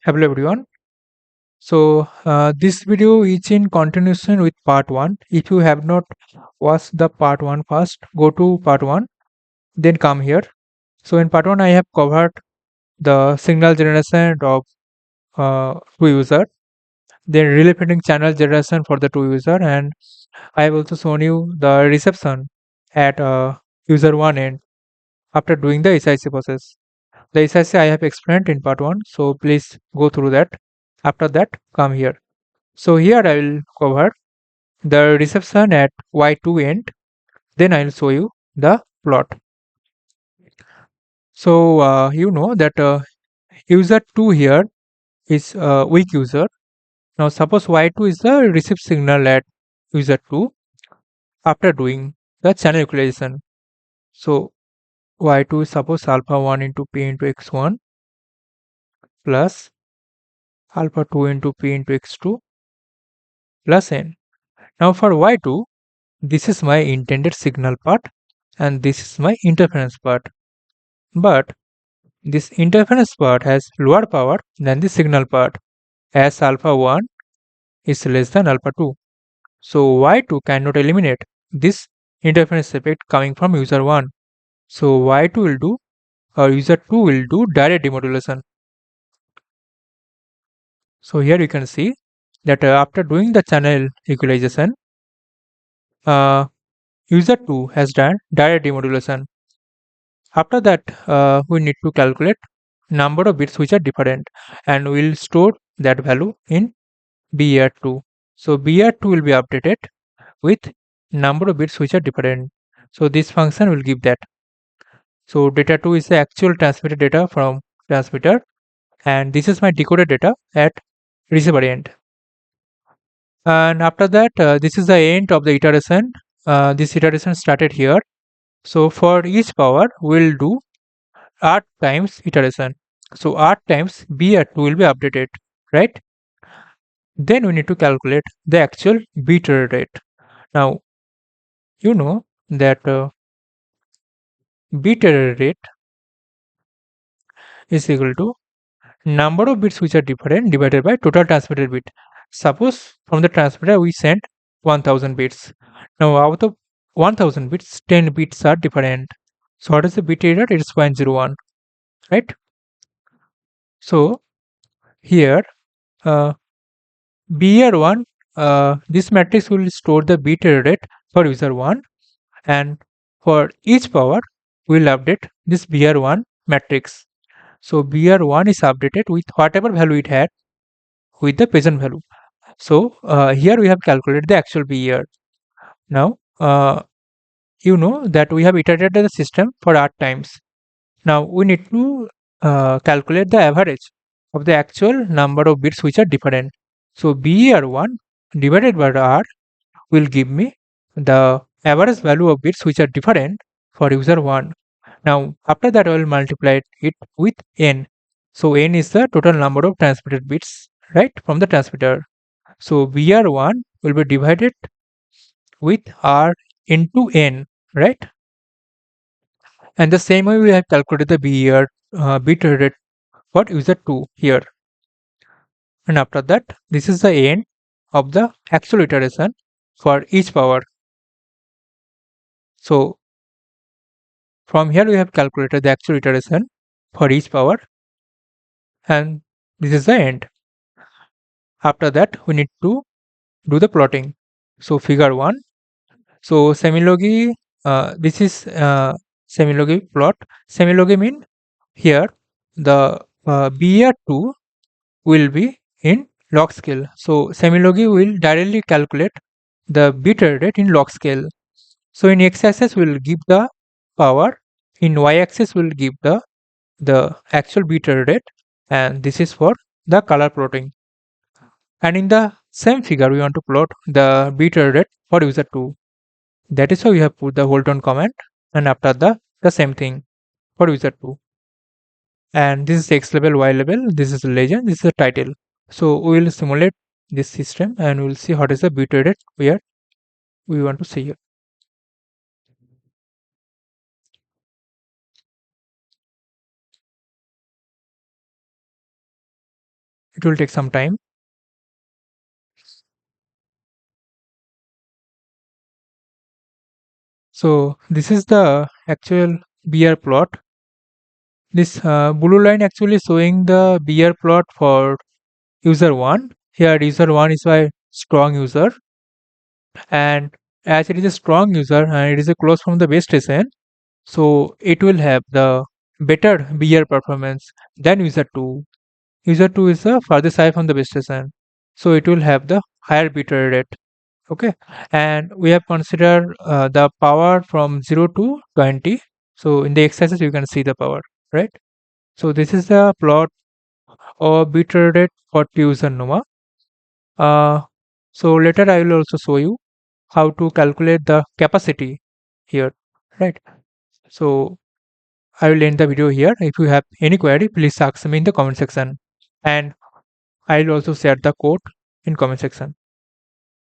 Hello everyone. This video is in continuation with part 1. If you have not watched the part 1 first, go to part 1, then come here. So in part 1 I have covered the signal generation of two user, then relay fitting channel generation for the two user, and I have also shown you the reception at user 1 end after doing the SIC process. The SIC I have explained in part 1, so please go through that. After that, come here. So here I will cover the reception at y2 end, then I will show you the plot. So you know that user 2 here is a weak user. Now suppose y2 is the receive signal at user 2 after doing the channel equalization. So y2 is suppose alpha 1 into p into x1 plus alpha 2 into p into x2 plus n. Now for y2, this is my intended signal part and this is my interference part. But this interference part has lower power than the signal part, as alpha 1 is less than alpha 2. So y2 cannot eliminate this interference effect coming from user 1. So y2 will do, or user 2 will do direct demodulation. So here you can see that after doing the channel equalization, uh, user 2 has done direct demodulation. After that, we need to calculate number of bits which are different, and we'll store that value in BR2. So BR2 will be updated with number of bits which are different. So this function will give that. So data 2 is the actual transmitted data from transmitter, and this is my decoded data at receiver end. And after that, this is the end of the iteration. This iteration started here. So for each power, we'll do R times iteration. So R times BR2 will be updated, right? Then we need to calculate the actual bit error rate. Now, you know that bit error rate is equal to number of bits which are different divided by total transmitted bit. Suppose from the transmitter we sent 1000 bits. Now out of 1000 bits, 10 bits are different. So what is the bit error? It is 0.01, right? So here uh, BR1, this matrix will store the bit error rate for user 1, and for each power we will update this BR1 matrix. So BR1 is updated with whatever value it had with the present value. So here we have calculated the actual BR. Now you know that we have iterated the system for R times. Now we need to calculate the average of the actual number of bits which are different. So BR1 divided by R will give me the average value of bits which are different for user 1. Now after that I will multiply it with n. So n is the total number of transmitted bits, right, from the transmitter. So BR1 will be divided with R into n, right? And the same way we have calculated the BR bit rate for user 2 here. And after that, this is the end of the actual iteration for each power. So from here we have calculated the actual iteration for each power, and this is the end. After that, we need to do the plotting. So figure 1. So semilogy, this is semilogy plot. Semilogy mean here the BR2 will be in log scale. So semilogy will directly calculate the bit error rate in log scale. So in x-axis will give the power, in y-axis will give the actual bit error rate, and this is for the color plotting. And in the same figure, we want to plot the bit error rate for user 2. That is how we have put the hold on command, and after the same thing for user 2. And this is X level, Y level, this is legend, this is the title. So we will simulate this system and we will see what is the bit rate we want to see here. It will take some time. So this is the actual BR plot. This blue line actually showing the BR plot for user 1. Here user 1 is a strong user, and as it is a strong user and it is a close from the base station, so it will have the better BR performance than user 2. User 2 is the farthest side from the base station, so it will have the higher bit rate. Okay, and we have considered the power from 0 to 20. So in the x-axis you can see the power, right? So this is the plot of bit rate for user NOMA. Uh, so later I will also show you how to calculate the capacity here, right? So I will end the video here. If you have any query, please ask me in the comment section, and I will also share the code in comment section.